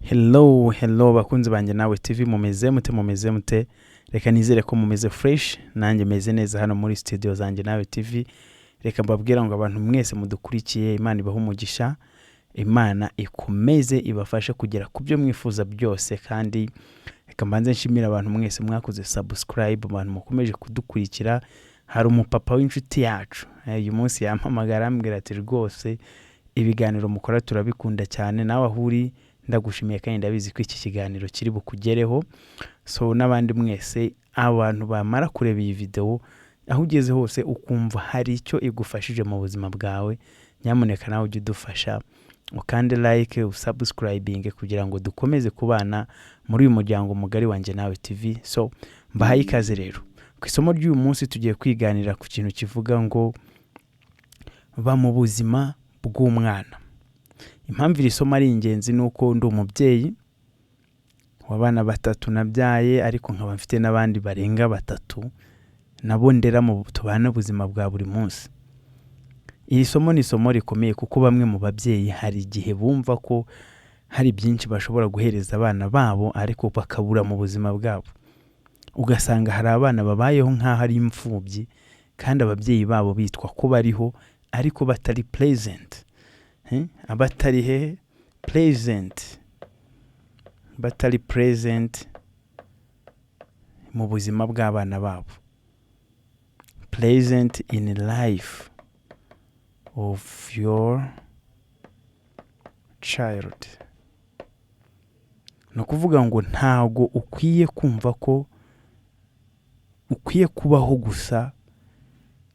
Hello bakunzi banjye nawe TV mumeze mute reka nizere ko mumeze fresh nanjye meze neza hano muri studio zanjye nawe TV. Reka mbabwira ngo abantu mwese mudukurikiye Imana ibaha umugisha, Imana ikomeze ibafashe kugera ku byo mwifuza byose, kandi reka mbanze nshimira abantu mwese mwakoze subscribe, abantu mukomeje kudukurikira. Hari umupapa w'inshuti yacu uyu munsi yampamagara ambwira ati rwose ibiganiro mukora turabikunda cyane, nawe ahuri ndagushimiye kandi ndabizi ko iki kiganiro kiri bukugereho. So n'abandi mwese abantu bamara kureba iyi video aho ugeze hose ukumva hari icyo igufashije mu buzima bwawe, nyamuneka nawe ujye udufasha ukande like usubscribing kugira ngo dukomeze kubana muri uyu muryango mugari wanjye nawe TV. So mbahaye ikaze rero ku isomo ry'uyu munsi tugiye kwiganira ku kintu kivuga ngo ba mu buzima bw'umwana. Impamvu iri somo ari ingenzi nuko ndi umubyeyi w'abana 3 nabyaye, ariko nkaba mfite n'abandi barenga 3 nabo ndera mu tubana ubuzima bwa buri munsi. Iri somo ni isomo rikomeye kuko bamwe mu babyeyi hari igihe bumva ko hari byinshi bashobora guhereza abana babo ariko bakabura mu buzima bwabo. Ugasanga hari abana babayeho nk'aho ari imfubyi kandi ababyeyi babo bitwa ko bariho ariko batari present. Abatari present mu buzima bw'abana babo, present in life of your child. No kuvuga ngo ntago ukwiye kumva ko ukwiye kubaho gusa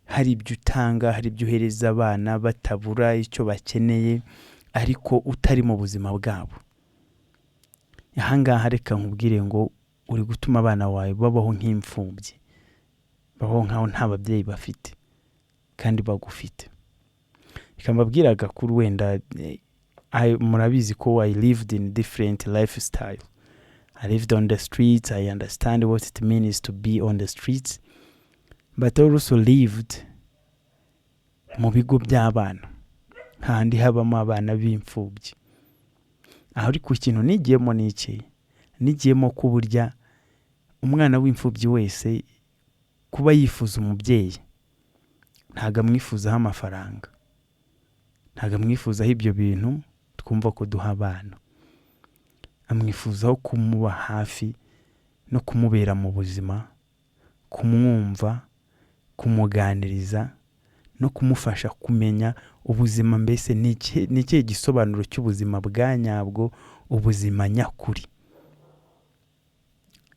hari ibyo utanga, hari ibyo uhereza abana batabura icyo bakeneye ariko utari mu buzima bwabo. Ahangaha reka nkubwire ngo uri gutuma abana wawe babaho nk'imfubyi, babaho nkaho nta babyeyi bafite kandi bagufite. Reka mbabwiraga kuri wenda murabizi ko I lived in different lifestyle. I lived on the streets. I understand what it means to be on the streets. But I also lived mu bigo by'abana, handi habamo abana b'imfubyi. Aho ari ku kintu nigiyemo n'iki, nigiyemo ko burya umwana w'imfubyi wese kuba yifuza umubyeyi ntago amwifuzaho amafaranga, ntago amwifuzaho ibyo bintu twumva ko duha abana. Amwifuzaho kumuba hafi no kumubera mu buzima, kumwumva, kumuganiriza no kumufasha kumenya ubuzima, mbese n'ikihe gisobanuro cy'ubuzima bwa nyabwo, ubuzima nyakuri.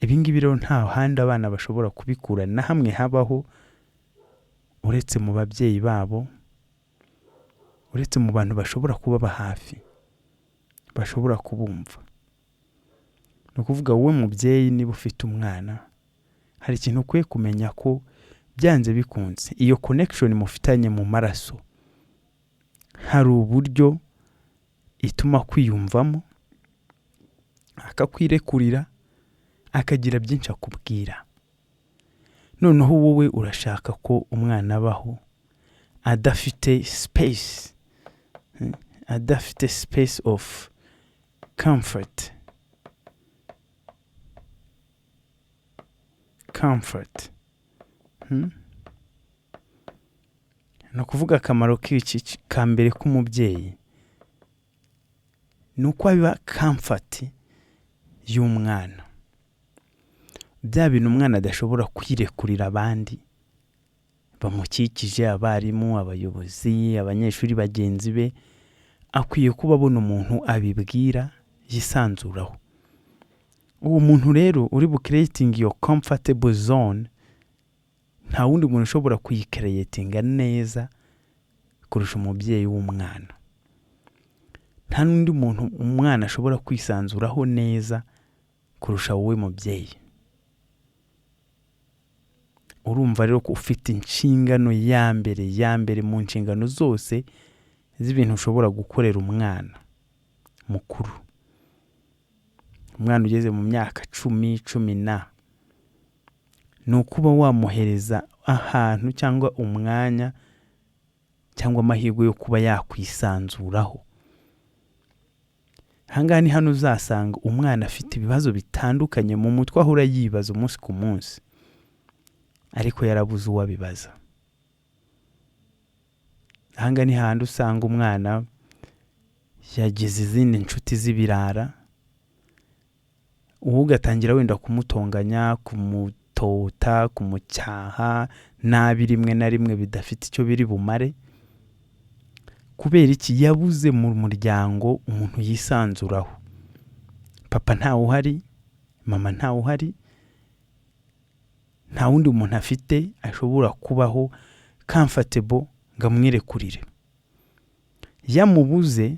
Ibingibi rero nta handi abana bashobora kubikura na hamwe habaho uretse mu babyeyi babo, uretse mu bantu bashobora kuba hafi, bashobora kubumva. No kuvuga wowe mubyeyi niba ufite umwana, hari ikintu ukwiye kumenya ko byanze bikunze iyo connection mufitanye mu maraso hari uburyo ituma kwiyumvamo, akakwirekurira, akagira byinshi akubwira. Noneho wowe urashaka ko umwana abaho adafite space of comfort. No kuvuga akamaro k'iki kambere k'umubyeyi nuko biba comfort y'umwana. Bya bintu umwana adashobora kwirekurira abandi bamukikije, abarimu, abayobozi, abanyeshuri bagenzi be, akwiye kuba abona umuntu abibwira yisanzuraho. Uwo muntu rero uri bu creating your comfortable zone, nta wundi muntu ushobora kuyicreatinga neza kurusha umubyeyi w'umwana. Nta n'undi muntu umwana ashobora kwisanzuraho neza kurusha wowe mubyeyi. Urumva rero ko ufite inshingano ya mbere mu nshingano zose z'ibintu ushobora gukorera umwana mukuru. Umwana ugeze mu myaka 10 ni ukuba wamuhereza ahantu cyangwa umwanya cyangwa amahirwe yo kuba yakwisanzuraho. ahangaha ni hano uzasanga umwana afite ibibazo bitandukanye mu mutwe ahora yibaza umunsi ku munsi, ariko yarabuze uwabibaza. Ahangaha ni handi usanga umwana yagize izindi nshuti z'ibirara, uwo ugatangira wenda kumutonganya, kumutota, kumucyaha nabi rimwe na rimwe bidafite icyo biri bumare. Kubera iki? Yabuze mu muryango umuntu yisanzuraho. Papa ntawe uhari, mama ntawe uhari, nta wundi umuntu afite ashobora kubaho comfortable ngo amwirekurire. Yamubuze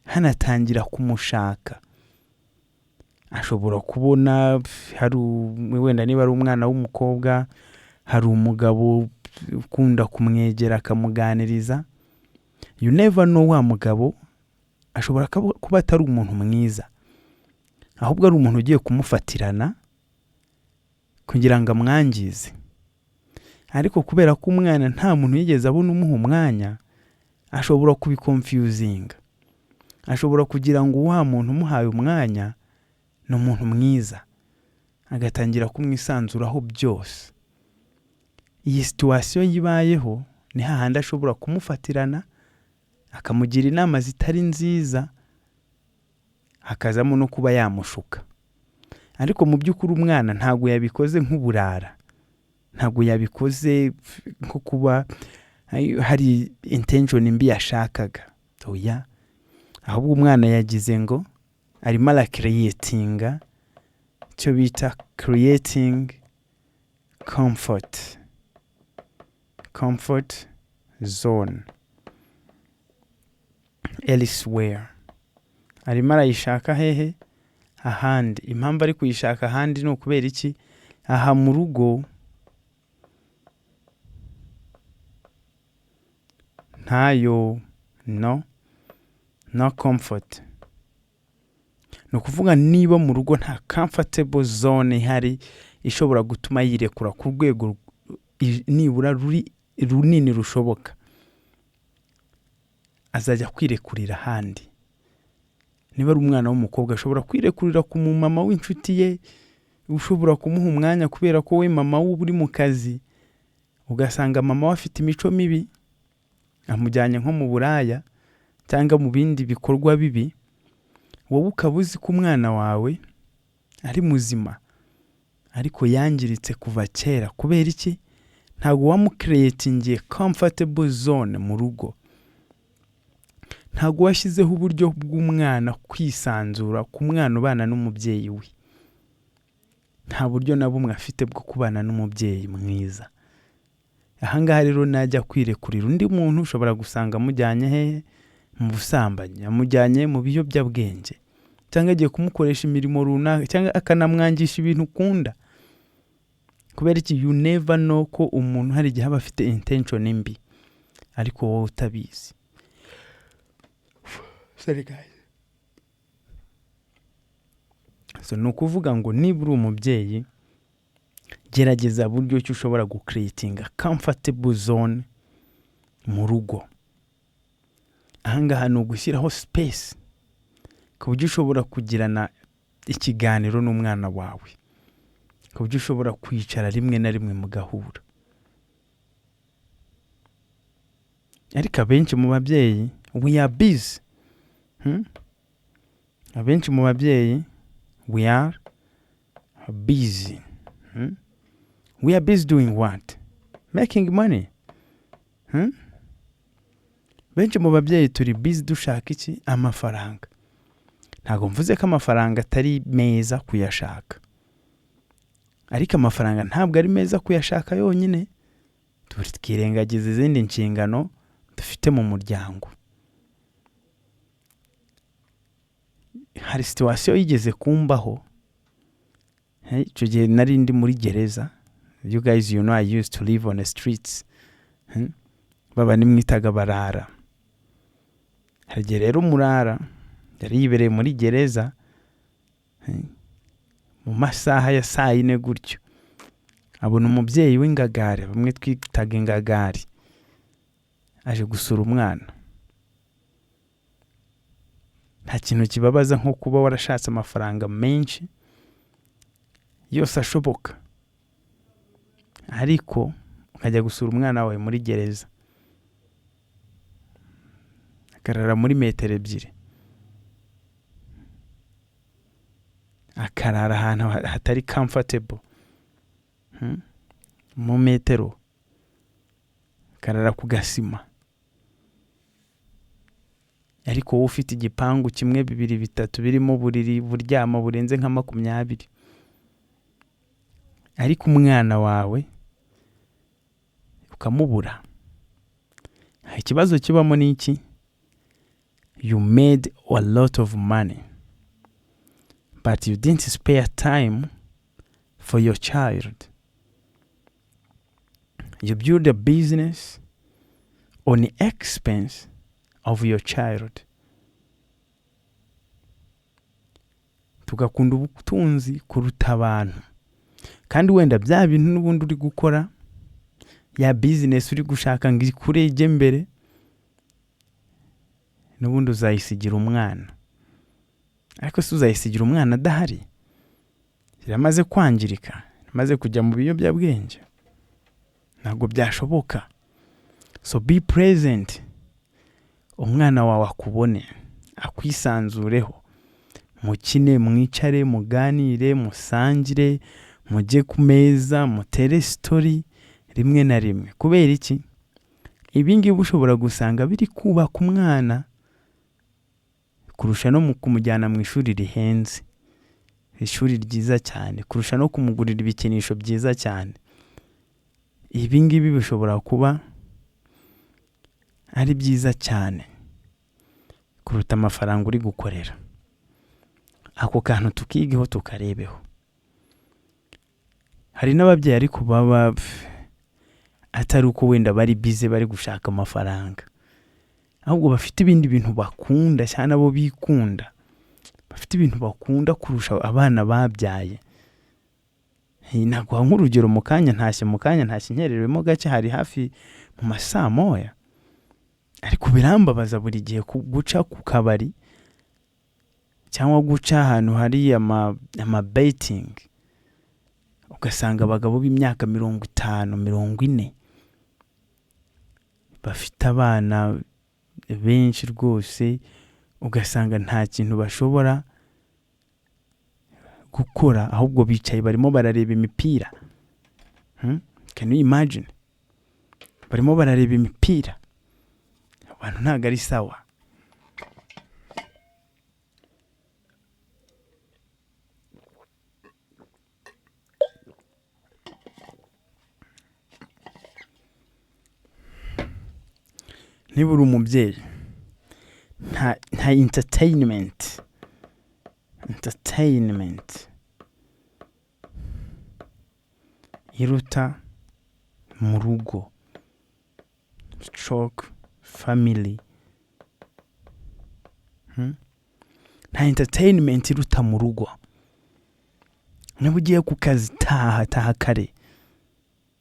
hanatangira kumushaka. Ashobora kubona hari wenda niba ari umwana w'umukobwa, hari umugabo ukunda kumwegera akamuganiriza. You never know, wa mugabo ashobora kuba atari umuntu mwiza, ahubwo ari umuntu ugiye kumufatirana kugira ngo amwangize. Ariko kubera ko umwana nta muntu yigeze abona umuha umwanya, ashobora kubiconfusing. Ashobora kugira ngo wa muntu umuhaye umwanya ni umuntu mwiza, agatangira kumwisanzuraho byose. Iyi situation yibayeho ni hahandi ashobora kumufatirana, akamugira inama zitari nziza, hakazamo no kuba yamushuka. Ariko mu by'ukuri umwana ntago yabikoze nk'uburara, ntago yabikoze nko kuba hari intention mbi yashakaga. Oya, ahubwo umwana yagize ngo arimo creating icyo bita creating comfort zone elsewhere. Arimo arayishaka hehe? Ahandi. Impamvu ari kuyishaka ahandi ni ukubera iki? Aha mu rugo ntayo, no comfort. Ni ukuvuga niba mu rugo nta comfortable zone ihari ishobora gutuma yirekura ku rwego nibura runini rushoboka, azajya kwirekurira ahandi. Niba ari umwana w'umukobwa ashobora kwirekurira ku mama w'inshuti ye, ushobora kumuha umwanya kubera ko we mama we uri mu kazi, ugasanga mama we afite imico mibi, amujyanye nko mu buraya cyangwa mu bindi bikorwa bibi. Wowe ukaba uzi ko umwana wawe ari muzima ariko yangiritse kuva kera. Kubera iki? Ntago wamucreatingiye comfortable zone mu rugo. Ntago washyizeho uburyo bw'umwana kwisanzura ku mwana ubana n'umubyeyi we. Nta buryo na bumwe afite bwo kubana n'umubyeyi mwiza. Ahangaha rero najya kwirekurira undi muntu, ushobora gusanga amujyanye hehe? Mu busambanyi, amujyanye mu biyobyabwenge, cyangwa agiye kumukoresha imirimo runaka, cyangwa akanamwangisha ibintu ukunda. Kubera iki? You never know ko umuntu hari igihe aba afite intention mbi ariko wowe utabizi. Sorry guys. So ni ukuvuga ngo niba uri umubyeyi, gerageza buryo ki ushobora gucreating a comfortable zone mu rugo. Ahangaha ni ugushyiraho space ku buryo ushobora kugirana ikiganiro n'umwana wawe, ku buryo ushobora kwicara rimwe na rimwe mugahura. Ariko abenshi mu babyeyi we are busy. Abenshi mu babyeyi we are busy. We are busy doing what? Making money. Benshi mu babyeyi turi busy dushaka iki? Amafaranga. Ntago mvuze ko amafaranga atari meza kuyashaka, ariko amafaranga ntabwo ari meza kuyashaka yonyine. Twirengagiza izindi nshingano dufite mu muryango. Hari situation yigeze kumbaho, icyo gihe nari ndi muri gereza. You guys, you know, I used to live on the streets. Baba nimwitaga barara. Hari rero murara yari yibereye muri gereza mu masaha ya 4 gutyo, abona umubyeyi w'ingagari, bamwe twitaga ingagari, aje gusura umwana. nta kintu kibabaza nko kuba warashatse amafaranga menshi yose ashoboka, ariko ukajya gusura umwana wawe muri gereza, akarara muri metero 2, akarara ahantu hatari comfortable, mu metero, akarara ku gasima, ariko wowe ufite igipangu 1, 2, 3 birimo buriri buryama burenze nka 20, ariko umwana wawe ukamubura. Ikibazo kibamo ni iki? You made a lot of money, but you didn't spare time for your child. You build a business on the expense of your child. Tugakunda ubutunzi kuruta abantu, kandi wenda bya bintu n'ubundi uri gukora, ya business uri gushaka ngo ikure ije mbere, n'ubundi uzayisigira umwana. Ariko si uzayisigira umwana adahari, yaramaze kwangirika, yaramaze kujya mu biyobyabwenge, ntabwo byashoboka. So be present, umwana wawe akubone, akwisanzureho, mukine, mwicare, muganire, musangire, mujye ku meza, mutere story rimwe na rimwe. Kubera iki? Ibi ngibi ushobora gusanga biri kubaka umwana kurusha no mu kumujyana mu ishuri rihenze, ishuri ryiza cyane, kurusha no kumugurira ibikinisho byiza cyane. Ibi ngibi bishobora kuba ari byiza cyane kuruta amafaranga uri gukorera. Ako kantu tukigeho tukarebeho. Hari n'ababyeyi ariko baba atari uko wenda bari bize bari gushaka amafaranga, ahubwo bafite ibindi bintu bakunda cyane, abo bikunda, bafite ibintu bakunda kurusha abana babyaye. Nagwa nk'urugero, mu kanya ntashye nkererewemo gake, hari hafi mu masaa moya, ariko birambabaza buri gihe guca ku kabari cyangwa guca ahantu hari ama betting, ugasanga abagabo b'imyaka 50, 40 bafite abana benshi rwose, ugasanga nta kintu bashobora gukora, ahubwo bicaye barimo barareba imipira. Can you imagine? Barimo barareba imipira. Abantu ntago ari sawa. Niba uri umubyeyi, nta entertainment iruta mu rugo, stroke family. Nta entertainment iruta mu rugo. Niba ugiye ku kazi, taha kare,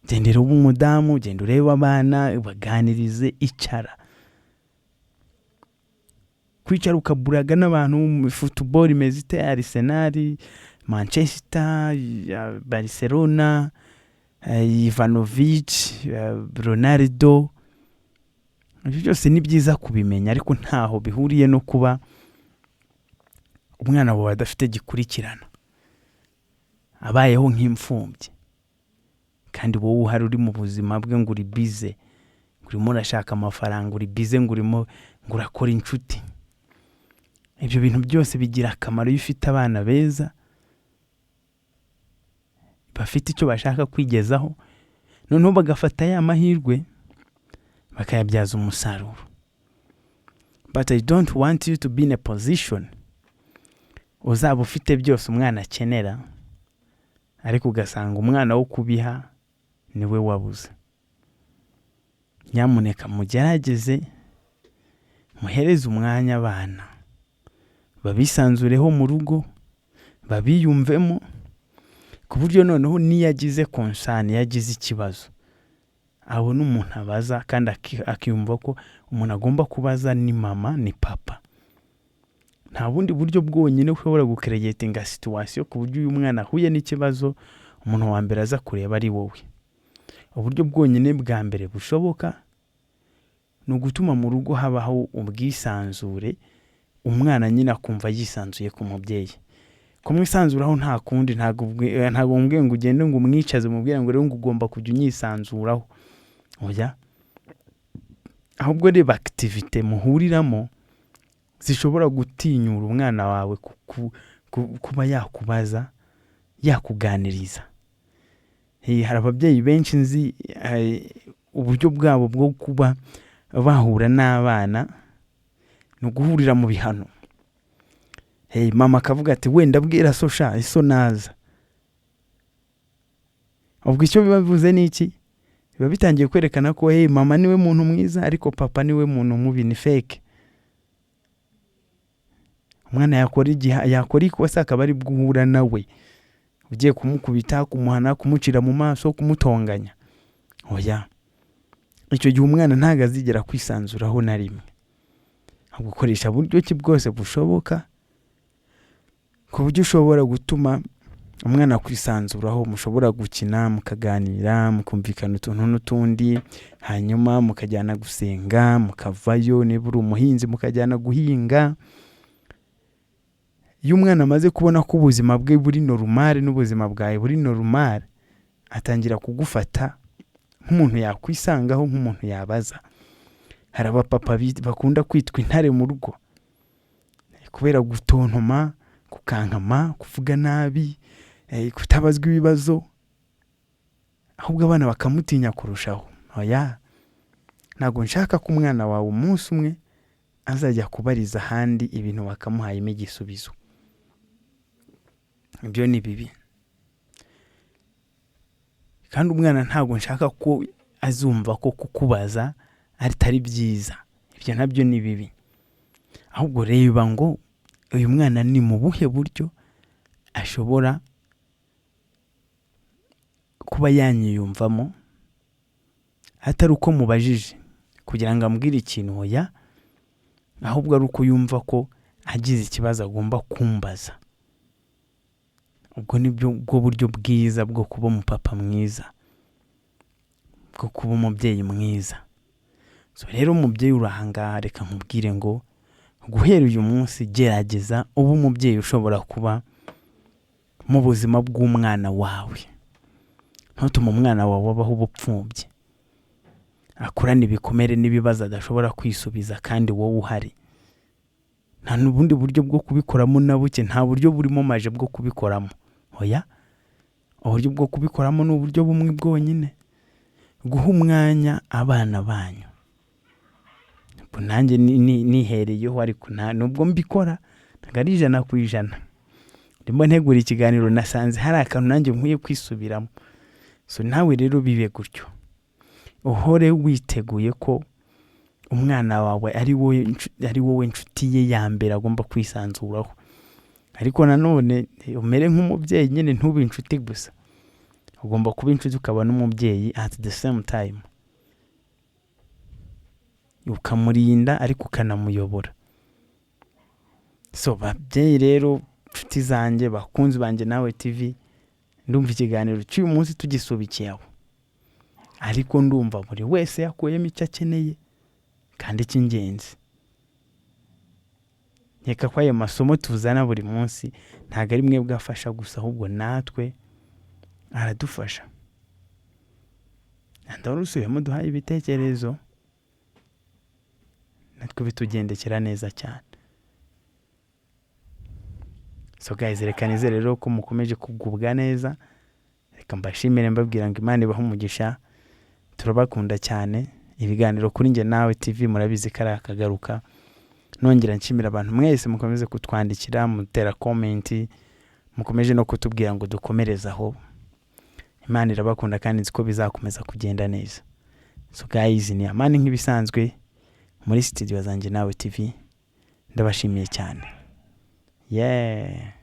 gendera umudamu, genda ureba abana, baganirize, icara. Kwicara ukaburaga n'abantu mu football imeze ite, Arsenal, Manchester, Barcelona, Ivanovic, Ronaldo. Ibyo byose ni byiza kubimenya, ariko ntaho bihuriye no kuba umwana wawe adafite gikurikirana, abayeho nk'imfubyi, kandi wowe uhari uri mu buzima bwe ngo uri bize, urimo urashaka amafaranga, uri bize ngo urimo urakora inshuti. Ibyo bintu byose bigira akamaro iyo ufite abana beza, bafite icyo bashaka kwigezaho, noneho bagafata ya mahirwe bakayabyaza umusaruro. But I don't want you to be in a position uzaba ufite byose umwana akenera, ariko ugasanga umwana wo kubiha niwe wabuze. Nyamuneka mugerageze muhereze umwanya abana, babisanzureho mu rugo, babiyumvemo, ku buryo noneho niyagize concern, yagize ikibazo, abona umuntu abaza, kandi akiyumva ko umuntu agomba kubaza ni mama ni papa. nta bundi buryo bwonyine ushobora gucreatinga situation ku buryo uyu mwana ahuye n'ikibazo umuntu wa mbere aza kureba ari wowe. Uburyo bwonyine bwa mbere bushoboka ni ugutuma mu rugo habaho ubwisanzure, umwana nyine akumva yisanzuye ku mubyeyi. Kumwisanzuraho nta kundi, ntago mbwiye ngo ugende ngo umwicaze mubwire ngo rero ngo ugomba kujya unyisanzuraho. Oya, ahubwo reba activity muhuriramo zishobora gutinyura umwana wawe kuba yakubaza, yakuganiriza. Hari ababyeyi benshi nzi uburyo bwabo bwo kuba bahura n'abana no guhurira mu bihano. Mama akavuga ati wenda bwira iso naza. Ubwo icyo bibavuze ni iki? Biba bitangiye kwerekana ko mama niwe muntu mwiza ariko papa niwe muntu mubi, ni fake. Umwana yakora ikosa akaba ari bwuhura nawe, ugiye kumukubita, kumuhana, kumucira mu maso, kumutonganya. Oya, icyo gihe umwana ntago azigera kwisanzuraho na rimwe. Gukoresha buryo ki bwose bushoboka ku buryo ushobora gutuma umwana kwisanzuraho. Mushobora gukina, mukaganira, mukumvikana utuntu n'utundi, hanyuma mukajyana gusenga, mukavayo, niba uri umuhinzi mukajyana guhinga. Iyo umwana amaze kubona ko ubuzima bwe buri normal n'ubuzima bwawe buri normal, atangira kugufata nk'umuntu yakwisangaho, nk'umuntu yabaza. Hari abapapa bakunda kwitwa intare mu rugo kubera gutontoma, kukankama, kuvuga nabi, kutabazwa ibibazo, ahubwo abana bakamutinya kurushaho. Oya, ntago nshaka ko umwana wawe umunsi umwe azajya kubariza ahandi ibintu bakamuhayemo igisubizo. Ibyo ni bibi. Kandi umwana ntago nshaka ko azumva ko kukubaza atari byiza. Ibyo nabyo ni bibi. Ahubwo reba ngo uyu mwana ni mu buhe buryo ashobora kuba yanyiyumvamo atari uko mubajije kugira ngo ambwire ikintu. Oya, ahubwo ari uko yumva ko agize ikibazo agomba kumbaza. Ubwo nibyo bwo buryo bwiza bwo kuba umupapa mwiza, bwo kuba umubyeyi mwiza. So rero umubyeyi urahangaha, reka nkubwire ngo guhera uyu munsi gerageza uba umubyeyi ushobora kuba mu buzima bw'umwana wawe. Ntutuma umwana wawe abaho ubupfubyi, akurana ibikomere n'ibibazo adashobora kwisubiza kandi wowe uhari. Nta n'ubundi buryo bwo kubikoramo na buke, nta buryo burimo maje bwo kubikoramo. Oya, uburyo bwo kubikoramo ni uburyo bumwe bwonyine, guha umwanya abana banyu. Nanjye nihereyeho, ariko nubwo mbikora ntabwo ari 100%. Ndimo ntegura ikiganiro nasanze hari akantu nanjye nkwiye kwisubiramo. So nawe rero bibe gutyo, uhore witeguye ko umwana wawe ari wowe inshuti ye ya mbere agomba kwisanzuraho. Ariko nanone umere nk'umubyeyi nyine, ntube inshuti gusa, ugomba kuba inshuti ukaba n'umubyeyi at the same time. Ukamurinda ariko ukanamuyobora. So babyeyi rero, inshuti zanjye, bakunzi banjye Nawe TV, ndumva ikiganiro cy'uyu munsi tugisubikiyeho, ariko ndumva buri wese yakuyemo icyo akeneye kandi cy'ingenzi. Nkeka ko ayo masomo tuzana buri munsi ntabwo ari mwe bwafasha gusa, ahubwo natwe aradufasha. Ndarusubiyemo duhaye ibitekerezo, natwe bitugendekera neza cyane. So guys, reka nizere rero ko mukomeje kugubwa neza. Reka mbashimire mbabwira ngo Imana ibahe umugisha. Turabakunda cyane. Ibiganiro kuri Njye Nawe TV murabizi ko ari akagaruka. Nongera nshimira abantu mwese mukomeze kutwandikira, mutera comment, mukomeje no kutubwira ngo dukomereze aho. Imana irabakunda kandi nzi ko bizakomeza kugenda neza. So guys, ni Amani nk'ibisanzwe muri studio zanjye Nawe TV. Ndabashimiye cyane. Yeah.